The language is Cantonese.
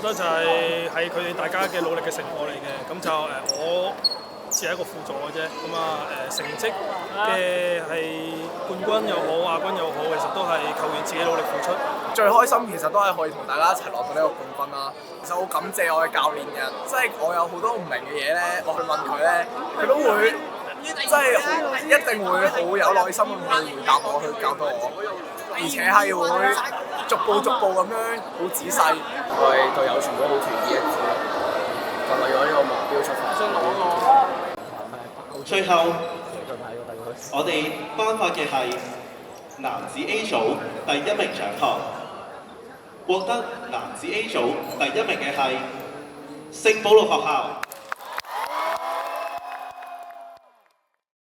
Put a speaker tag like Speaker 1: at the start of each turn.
Speaker 1: 得就係佢哋大家嘅努力嘅成果嚟嘅，咁就我只係一個輔助嘅啫。咁成績嘅係冠軍又好，亞軍又好，其實都係球員自己努力付出。
Speaker 2: 最開心其實都係可以同大家一齊攞到呢個冠軍啦。其實好感謝我嘅教練嘅，即係我有好多唔明嘅嘢咧，我去問佢咧，佢都會即係一定會好有耐心咁去回答我，去教導我，而且係會逐步咁樣好仔細。我哋隊友全部都好團結一致，就為咗呢個目標出發。
Speaker 3: 最後，我哋頒發嘅係男子 A 組第1名獎項，獲得男子 A 組第1名嘅係聖保祿學校。